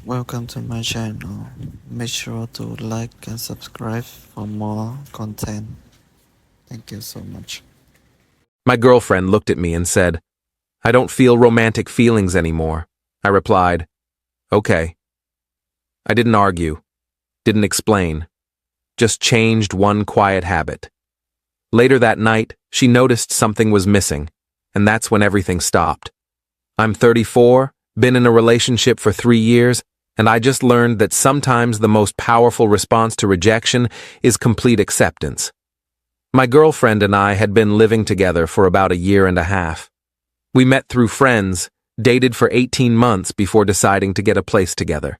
Welcome to my channel. Make sure to like and subscribe for more content. Thank you so much. My girlfriend looked at me and said, "I don't feel romantic feelings anymore." I replied, "Okay." I didn't argue, didn't explain, just changed one quiet habit. Later that night, she noticed something was missing, and that's when everything stopped. I'm 34, been in a relationship for 3 years, and I just learned that sometimes the most powerful response to rejection is complete acceptance. My girlfriend and I had been living together for about a year and a half. We met through friends, dated for 18 months before deciding to get a place together.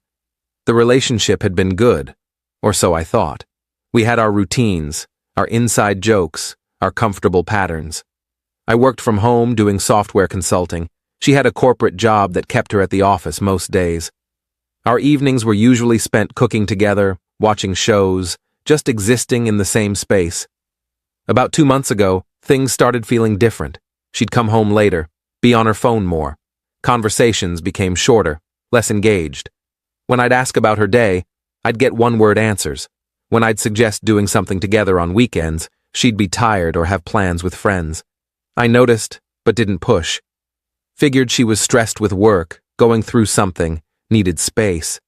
The relationship had been good, or so I thought. We had our routines, our inside jokes, our comfortable patterns. I worked from home doing software consulting. She had a corporate job that kept her at the office most days. Our evenings were usually spent cooking together, watching shows, just existing in the same space. About 2 months ago, things started feeling different. She'd come home later, be on her phone more. Conversations became shorter, less engaged. When I'd ask about her day, I'd get one-word answers. When I'd suggest doing something together on weekends, she'd be tired or have plans with friends. I noticed, but didn't push. Figured she was stressed with work, going through something, needed space.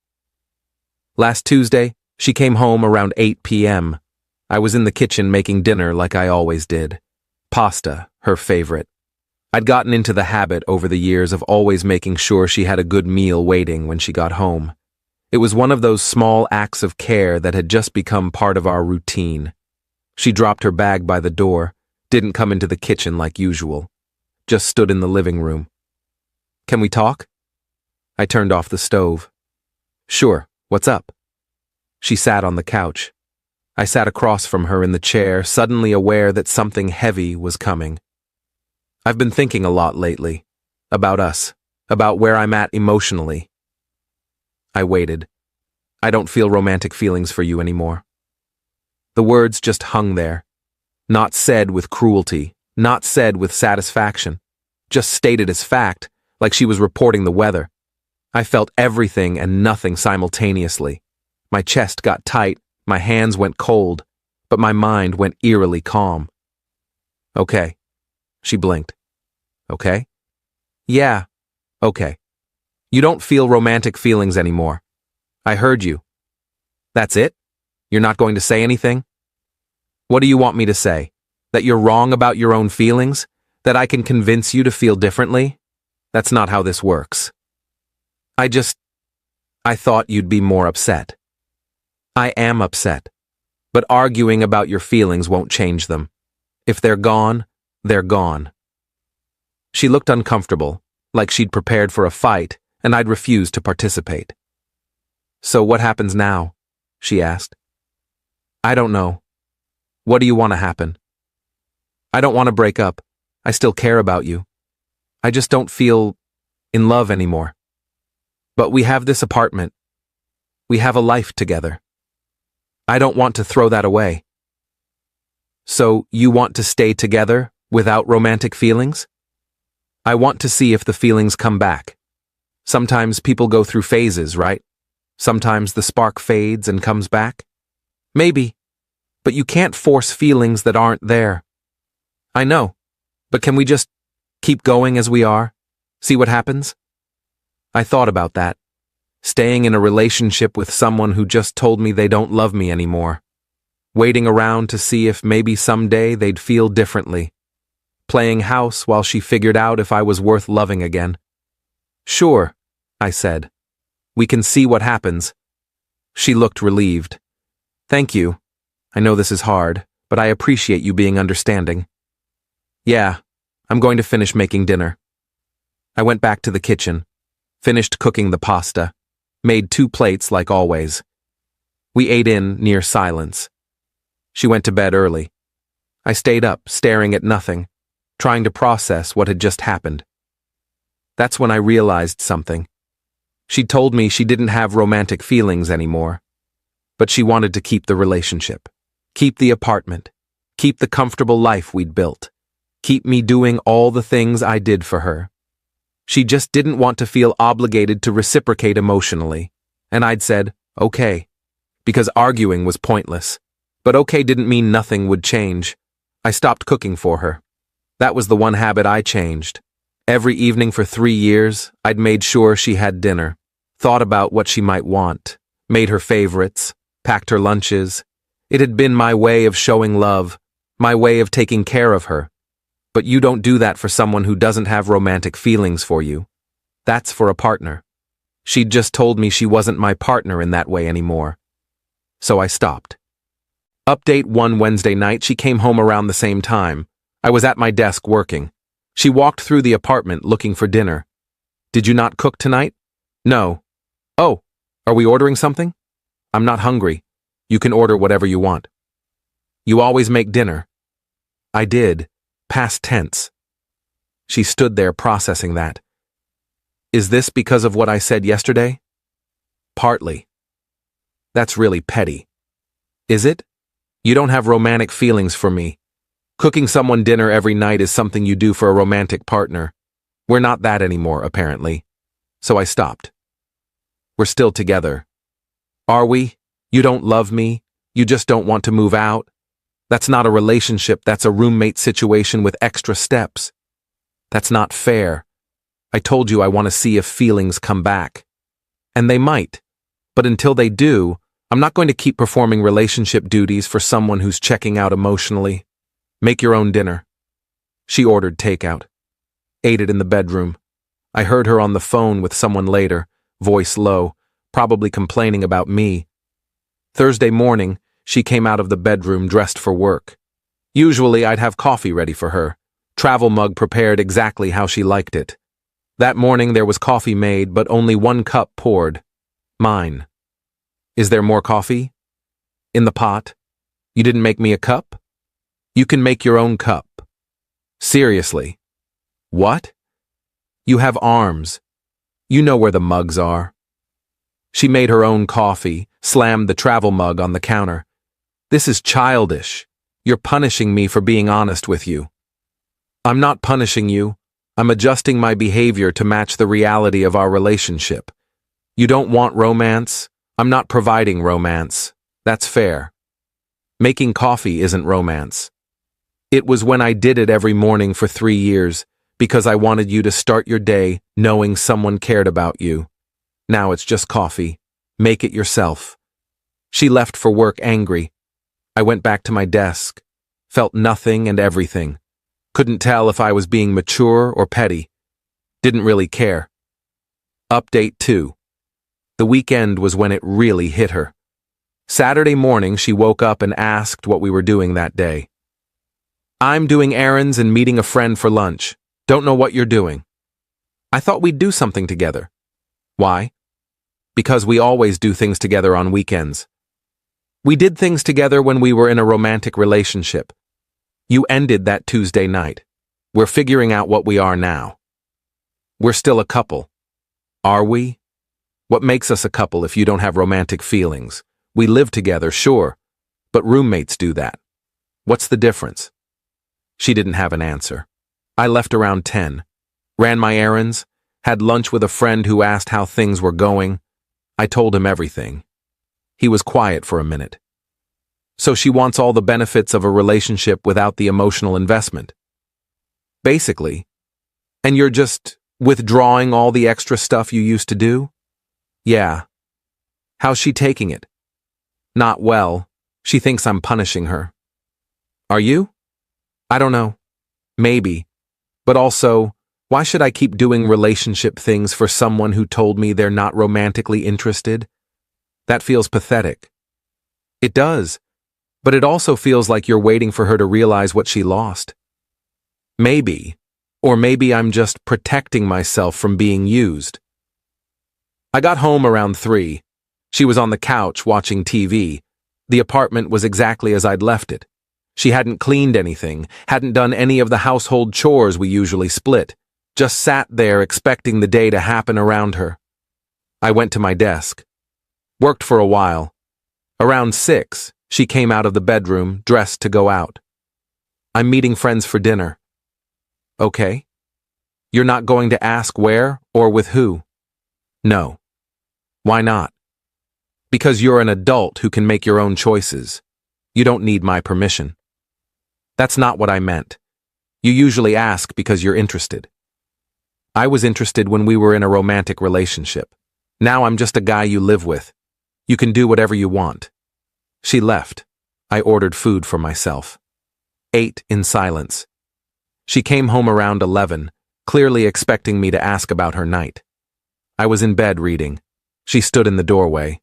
Last Tuesday, she came home around 8 p.m. I was in the kitchen making dinner like I always did. Pasta, her favorite. I'd gotten into the habit over the years of always making sure she had a good meal waiting when she got home. It was one of those small acts of care that had just become part of our routine. She dropped her bag by the door, didn't come into the kitchen like usual, just stood in the living room. "Can we talk?" I turned off the stove. "Sure, what's up?" She sat on the couch. I sat across from her in the chair, suddenly aware that something heavy was coming. "I've been thinking a lot lately. About us. About where I'm at emotionally." I waited. "I don't feel romantic feelings for you anymore." The words just hung there. Not said with cruelty, not said with satisfaction. Just stated as fact, like she was reporting the weather. I felt everything and nothing simultaneously. My chest got tight, my hands went cold, but my mind went eerily calm. "Okay." She blinked. "Okay?" "Yeah, okay. You don't feel romantic feelings anymore. I heard you. That's it? You're not going to say anything? What do you want me to say? That you're wrong about your own feelings? That I can convince you to feel differently? That's not how this works. I thought you'd be more upset." "I am upset, but arguing about your feelings won't change them. If they're gone, they're gone." She looked uncomfortable, like she'd prepared for a fight, and I'd refused to participate. "So what happens now?" she asked. "I don't know. What do you want to happen?" "I don't want to break up. I still care about you. I just don't feel in love anymore. But we have this apartment. We have a life together. I don't want to throw that away." "So you want to stay together without romantic feelings?" "I want to see if the feelings come back. Sometimes people go through phases, right? Sometimes the spark fades and comes back. Maybe, but you can't force feelings that aren't there." "I know, but can we just keep going as we are? See what happens?" I thought about that. Staying in a relationship with someone who just told me they don't love me anymore. Waiting around to see if maybe someday they'd feel differently. Playing house while she figured out if I was worth loving again. "Sure," I said. "We can see what happens." She looked relieved. "Thank you. I know this is hard, but I appreciate you being understanding." "Yeah, I'm going to finish making dinner." I went back to the kitchen, finished cooking the pasta, made 2 plates like always. We ate in near silence. She went to bed early. I stayed up, staring at nothing, trying to process what had just happened. That's when I realized something. She'd told me she didn't have romantic feelings anymore, but she wanted to keep the relationship, keep the apartment, keep the comfortable life we'd built, keep me doing all the things I did for her. She just didn't want to feel obligated to reciprocate emotionally. And I'd said, okay, because arguing was pointless. But okay didn't mean nothing would change. I stopped cooking for her. That was the one habit I changed. Every evening for 3 years, I'd made sure she had dinner, thought about what she might want, made her favorites, packed her lunches. It had been my way of showing love, my way of taking care of her. But you don't do that for someone who doesn't have romantic feelings for you. That's for a partner. She'd just told me she wasn't my partner in that way anymore. So I stopped. Update 1 Wednesday night, she came home around the same time. I was at my desk working. She walked through the apartment looking for dinner. Did you not cook tonight? No. Oh, are we ordering something? I'm not hungry. You can order whatever you want. You always make dinner. I did. Past tense. She stood there processing that. Is this because of what I said yesterday? Partly. That's really petty. Is it? You don't have romantic feelings for me. Cooking someone dinner every night is something you do for a romantic partner. We're not that anymore, apparently. So I stopped. We're still together. Are we? You don't love me? You just don't want to move out? That's not a relationship, that's a roommate situation with extra steps. That's not fair. I told you I want to see if feelings come back. And they might. But until they do, I'm not going to keep performing relationship duties for someone who's checking out emotionally. Make your own dinner. She ordered takeout. Ate it in the bedroom. I heard her on the phone with someone later, voice low, probably complaining about me. Thursday morning, she came out of the bedroom dressed for work. Usually I'd have coffee ready for her, travel mug prepared exactly how she liked it. That morning there was coffee made, but only 1 cup poured. Mine. Is there more coffee? In the pot? You didn't make me a cup? You can make your own cup. Seriously. What? You have arms. You know where the mugs are. She made her own coffee, slammed the travel mug on the counter. This is childish. You're punishing me for being honest with you. I'm not punishing you. I'm adjusting my behavior to match the reality of our relationship. You don't want romance? I'm not providing romance. That's fair. Making coffee isn't romance. It was when I did it every morning for 3 years, because I wanted you to start your day knowing someone cared about you. Now it's just coffee. Make it yourself. She left for work angry. I went back to my desk. Felt nothing and everything. Couldn't tell if I was being mature or petty. Didn't really care. Update 2. The weekend was when it really hit her. Saturday morning, she woke up and asked what we were doing that day. I'm doing errands and meeting a friend for lunch. Don't know what you're doing. I thought we'd do something together. Why? Because we always do things together on weekends. We did things together when we were in a romantic relationship. You ended that Tuesday night. We're figuring out what we are now. We're still a couple. Are we? What makes us a couple if you don't have romantic feelings? We live together, sure, but roommates do that. What's the difference? She didn't have an answer. I left around 10. Ran my errands, had lunch with a friend who asked how things were going. I told him everything. He was quiet for a minute. So she wants all the benefits of a relationship without the emotional investment. Basically. And you're just withdrawing all the extra stuff you used to do? Yeah. How's she taking it? Not well. She thinks I'm punishing her. Are you? I don't know. Maybe. But also, why should I keep doing relationship things for someone who told me they're not romantically interested? That feels pathetic. It does. But it also feels like you're waiting for her to realize what she lost. Maybe. Or maybe I'm just protecting myself from being used. I got home around 3. She was on the couch watching TV. The apartment was exactly as I'd left it. She hadn't cleaned anything, hadn't done any of the household chores we usually split, just sat there expecting the day to happen around her. I went to my desk. Worked for a while. Around 6, she came out of the bedroom, dressed to go out. I'm meeting friends for dinner. Okay. You're not going to ask where or with who? No. Why not? Because you're an adult who can make your own choices. You don't need my permission. That's not what I meant. You usually ask because you're interested. I was interested when we were in a romantic relationship. Now I'm just a guy you live with. You can do whatever you want. She left. I ordered food for myself. Ate in silence. She came home around 11, clearly expecting me to ask about her night. I was in bed reading. She stood in the doorway.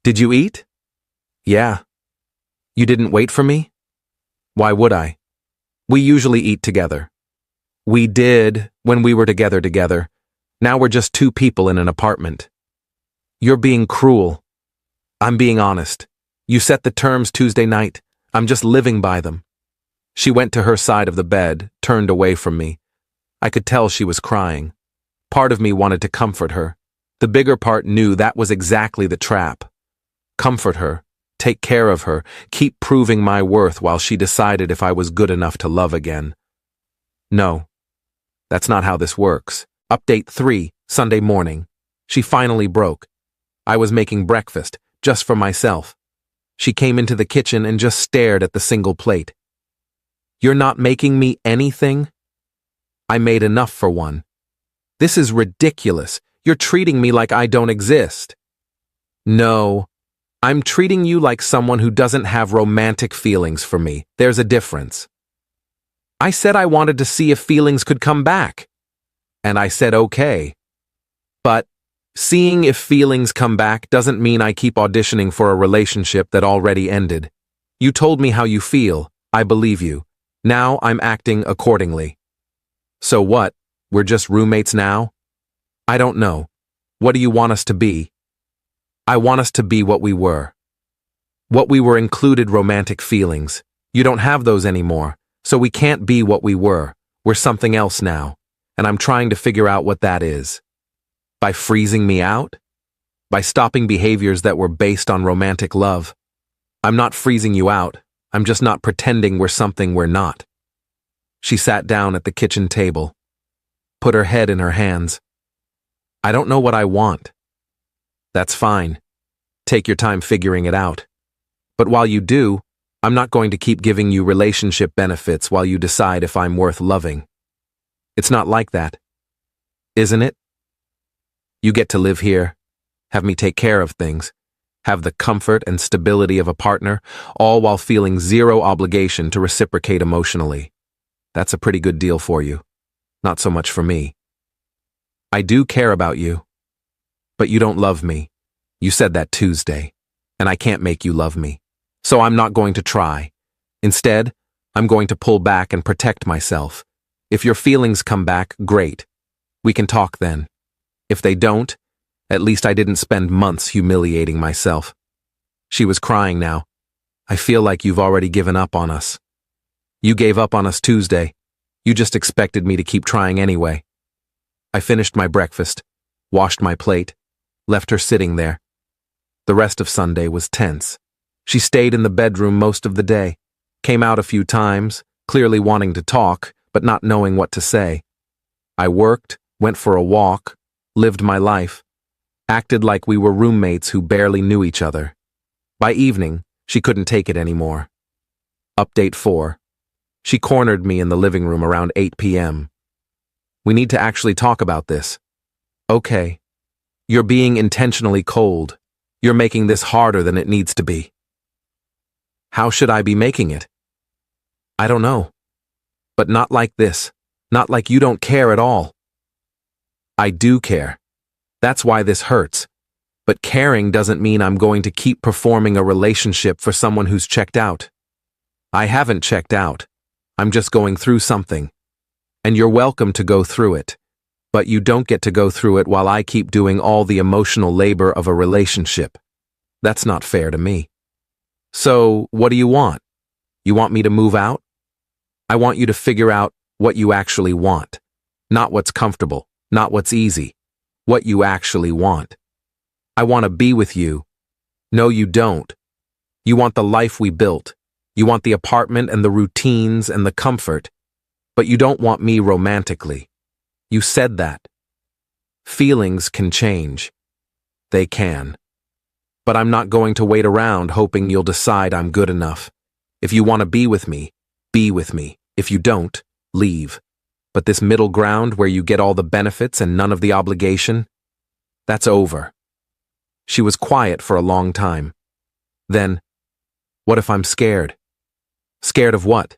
Did you eat? Yeah. You didn't wait for me? Why would I? We usually eat together. We did when we were together. Now we're just two people in an apartment. You're being cruel. I'm being honest. You set the terms Tuesday night. I'm just living by them. She went to her side of the bed, turned away from me. I could tell she was crying. Part of me wanted to comfort her. The bigger part knew that was exactly the trap. Comfort her, take care of her, keep proving my worth while she decided if I was good enough to love again. No, that's not how this works. Update 3, Sunday morning. She finally broke. I was making breakfast, just for myself. She came into the kitchen and just stared at the single plate. You're not making me anything? I made enough for one. This is ridiculous. You're treating me like I don't exist. No, I'm treating you like someone who doesn't have romantic feelings for me. There's a difference. I said I wanted to see if feelings could come back. And I said okay. But seeing if feelings come back doesn't mean I keep auditioning for a relationship that already ended. You told me how you feel. I believe you. Now I'm acting accordingly. So what? We're just roommates now? I don't know. What do you want us to be? I want us to be what we were. What we were included romantic feelings. You don't have those anymore, so we can't be what we were. We're something else now, and I'm trying to figure out what that is. By freezing me out? By stopping behaviors that were based on romantic love? I'm not freezing you out. I'm just not pretending we're something we're not. She sat down at the kitchen table, put her head in her hands. I don't know what I want. That's fine. Take your time figuring it out. But while you do, I'm not going to keep giving you relationship benefits while you decide if I'm worth loving. It's not like that. Isn't it? You get to live here, have me take care of things, have the comfort and stability of a partner, all while feeling zero obligation to reciprocate emotionally. That's a pretty good deal for you. Not so much for me. I do care about you. But you don't love me. You said that Tuesday, and I can't make you love me. So I'm not going to try. Instead, I'm going to pull back and protect myself. If your feelings come back, great. We can talk then. If they don't, at least I didn't spend months humiliating myself. She was crying now. I feel like you've already given up on us. You gave up on us Tuesday. You just expected me to keep trying anyway. I finished my breakfast, washed my plate, left her sitting there. The rest of Sunday was tense. She stayed in the bedroom most of the day, came out a few times, clearly wanting to talk, but not knowing what to say. I worked, went for a walk, lived my life, acted like we were roommates who barely knew each other. By evening, she couldn't take it anymore. Update 4. She cornered me in the living room around 8 p.m. We need to actually talk about this. Okay. You're being intentionally cold. You're making this harder than it needs to be. How should I be making it? I don't know. But not like this. Not like you don't care at all. I do care. That's why this hurts. But caring doesn't mean I'm going to keep performing a relationship for someone who's checked out. I haven't checked out. I'm just going through something. And you're welcome to go through it. But you don't get to go through it while I keep doing all the emotional labor of a relationship. That's not fair to me. So, what do you want? You want me to move out? I want you to figure out what you actually want. Not what's comfortable, not what's easy. What you actually want. I want to be with you. No, you don't. You want the life we built. You want the apartment and the routines and the comfort. But you don't want me romantically. You said that. Feelings can change. They can. but I'm not going to wait around hoping you'll decide I'm good enough. If you want to be with me, be with me. If you don't, leave. But this middle ground where you get all the benefits and none of the obligation, that's over. She was quiet for a long time. Then, what if I'm scared? Scared of what?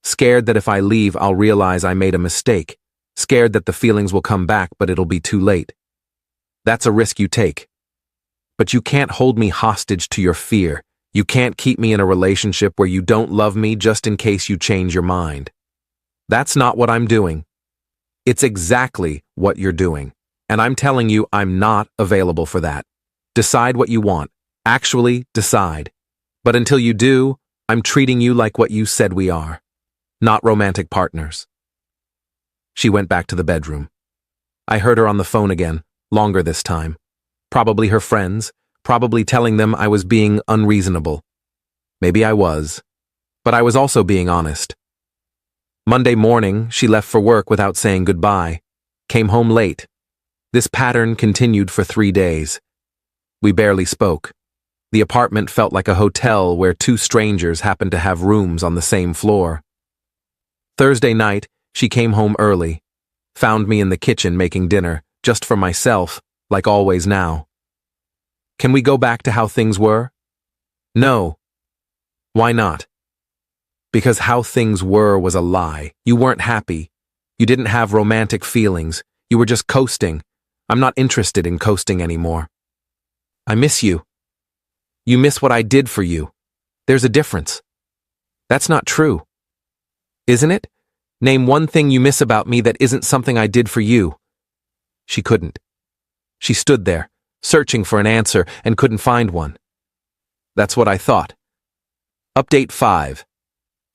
Scared that if I leave, I'll realize I made a mistake. Scared that the feelings will come back, but it'll be too late. That's a risk you take. But you can't hold me hostage to your fear. You can't keep me in a relationship where you don't love me just in case you change your mind. That's not what I'm doing. It's exactly what you're doing. And I'm telling you, I'm not available for that. Decide what you want. Actually, decide. But until you do, I'm treating you like what you said we are. Not romantic partners. She went back to the bedroom. I heard her on the phone again, longer this time. Probably her friends, probably telling them I was being unreasonable. Maybe I was. But I was also being honest. Monday morning, she left for work without saying goodbye. Came home late. This pattern continued for 3 days. We barely spoke. The apartment felt like a hotel where two strangers happened to have rooms on the same floor. Thursday night, she came home early. Found me in the kitchen making dinner, just for myself, like always now. Can we go back to how things were? No. Why not? Because how things were was a lie. You weren't happy. You didn't have romantic feelings. You were just coasting. I'm not interested in coasting anymore. I miss you. You miss what I did for you. There's a difference. That's not true. Isn't it? Name one thing you miss about me that isn't something I did for you. She couldn't. She stood there, searching for an answer, and couldn't find one. That's what I thought. Update 5.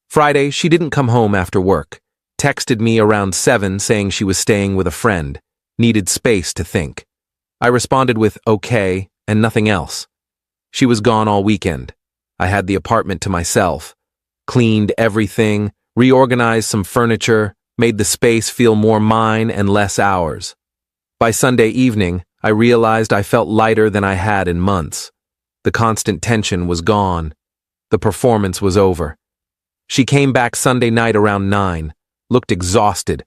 Friday, she didn't come home after work. Texted me around 7 saying she was staying with a friend. Needed space to think. I responded with okay and nothing else. She was gone all weekend. I had the apartment to myself. Cleaned everything, reorganized some furniture, made the space feel more mine and less ours. By Sunday evening, I realized I felt lighter than I had in months. The constant tension was gone. The performance was over. She came back Sunday night around 9, looked exhausted.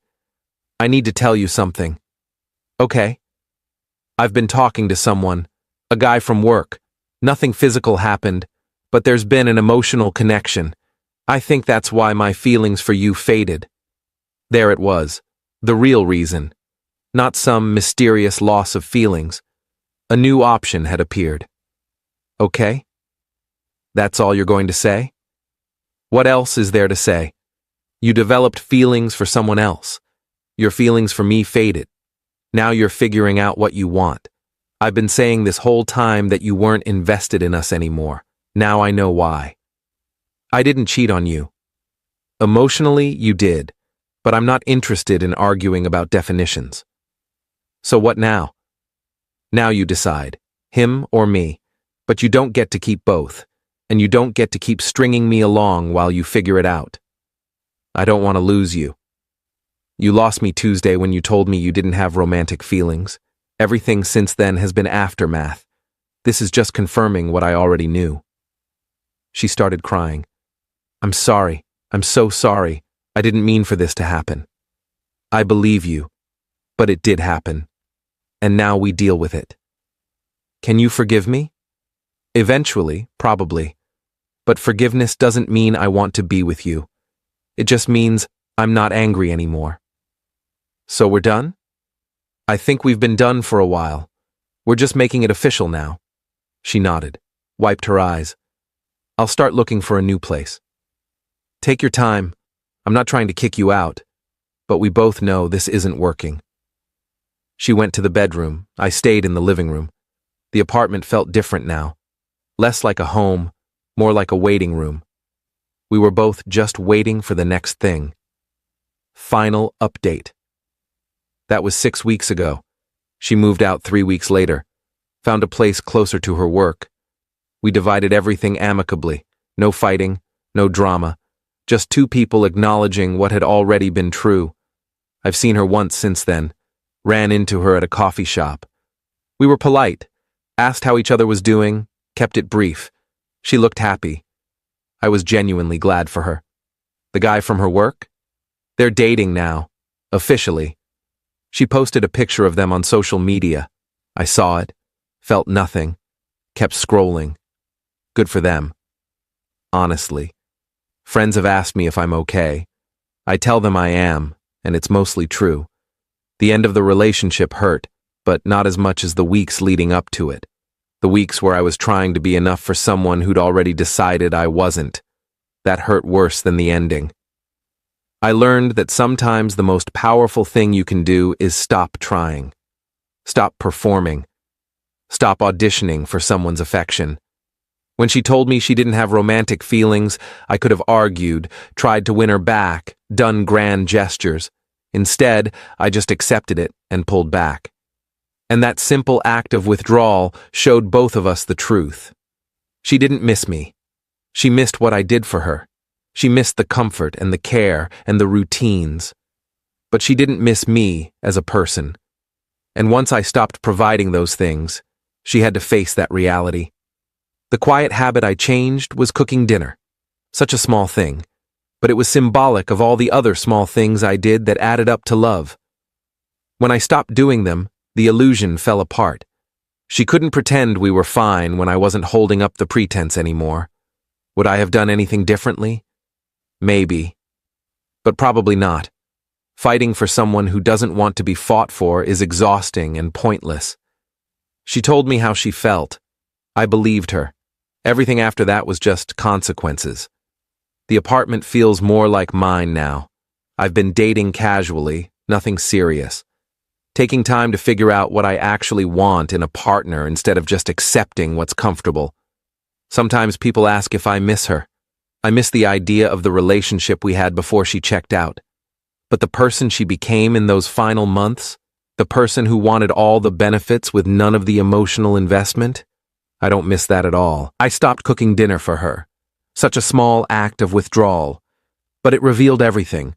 I need to tell you something. Okay. I've been talking to someone, a guy from work. Nothing physical happened, but there's been an emotional connection. I think that's why my feelings for you faded. There it was, the real reason. Not some mysterious loss of feelings. A new option had appeared. Okay? That's all you're going to say? What else is there to say? You developed feelings for someone else. Your feelings for me faded. Now you're figuring out what you want. I've been saying this whole time that you weren't invested in us anymore. Now I know why. I didn't cheat on you. Emotionally, you did, but I'm not interested in arguing about definitions. So what now? Now you decide, him or me, but you don't get to keep both, and you don't get to keep stringing me along while you figure it out. I don't want to lose you. You lost me Tuesday when you told me you didn't have romantic feelings. Everything since then has been aftermath. This is just confirming what I already knew. She started crying. I'm sorry. I'm so sorry. I didn't mean for this to happen. I believe you, but it did happen. And now we deal with it. Can you forgive me? Eventually, probably. But forgiveness doesn't mean I want to be with you. It just means I'm not angry anymore. So we're done? I think we've been done for a while. We're just making it official now. She nodded, wiped her eyes. I'll start looking for a new place. Take your time. I'm not trying to kick you out, but we both know this isn't working. She went to the bedroom. I stayed in the living room. The apartment felt different now. Less like a home, more like a waiting room. We were both just waiting for the next thing. Final update. That was 6 weeks ago. She moved out 3 weeks later, found a place closer to her work. We divided everything amicably. No fighting, no drama. Just two people acknowledging what had already been true. I've seen her once since then. Ran into her at a coffee shop. We were polite. Asked how each other was doing, kept it brief. She looked happy. I was genuinely glad for her. The guy from her work? They're dating now, officially. She posted a picture of them on social media. I saw it, felt nothing, kept scrolling. Good for them. Honestly. Friends have asked me if I'm okay. I tell them I am, and it's mostly true. The end of the relationship hurt, but not as much as the weeks leading up to it. The weeks where I was trying to be enough for someone who'd already decided I wasn't. That hurt worse than the ending. I learned that sometimes the most powerful thing you can do is stop trying. Stop performing. Stop auditioning for someone's affection. When she told me she didn't have romantic feelings, I could have argued, tried to win her back, done grand gestures. Instead, I just accepted it and pulled back. And that simple act of withdrawal showed both of us the truth. She didn't miss me. She missed what I did for her. She missed the comfort and the care and the routines. But she didn't miss me as a person. And once I stopped providing those things, she had to face that reality. The quiet habit I changed was cooking dinner. Such a small thing, but it was symbolic of all the other small things I did that added up to love. When I stopped doing them, the illusion fell apart. She couldn't pretend we were fine when I wasn't holding up the pretense anymore. Would I have done anything differently? Maybe. But probably not. Fighting for someone who doesn't want to be fought for is exhausting and pointless. She told me how she felt. I believed her. Everything after that was just consequences. The apartment feels more like mine now. I've been dating casually, nothing serious. Taking time to figure out what I actually want in a partner instead of just accepting what's comfortable. Sometimes people ask if I miss her. I miss the idea of the relationship we had before she checked out. But the person she became in those final months, the person who wanted all the benefits with none of the emotional investment, I don't miss that at all. I stopped cooking dinner for her. Such a small act of withdrawal. But it revealed everything.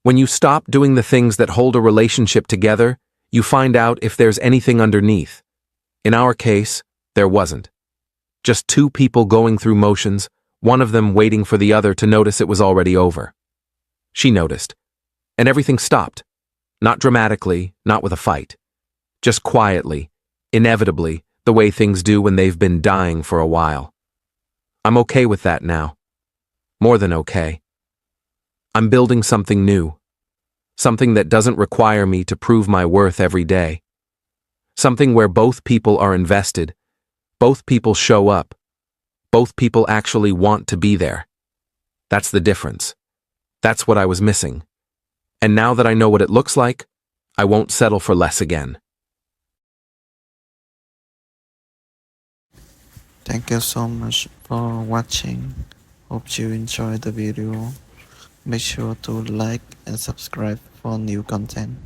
When you stop doing the things that hold a relationship together, you find out if there's anything underneath. In our case, there wasn't. Just two people going through motions, one of them waiting for the other to notice it was already over. She noticed. And everything stopped. Not dramatically, not with a fight. Just quietly, inevitably, the way things do when they've been dying for a while. I'm okay with that now. More than okay. I'm building something new. Something that doesn't require me to prove my worth every day. Something where both people are invested. Both people show up. Both people actually want to be there. That's the difference. That's what I was missing. And now that I know what it looks like, I won't settle for less again. Thank you so much for watching. Hope you enjoyed the video. Make sure to like and subscribe for new content.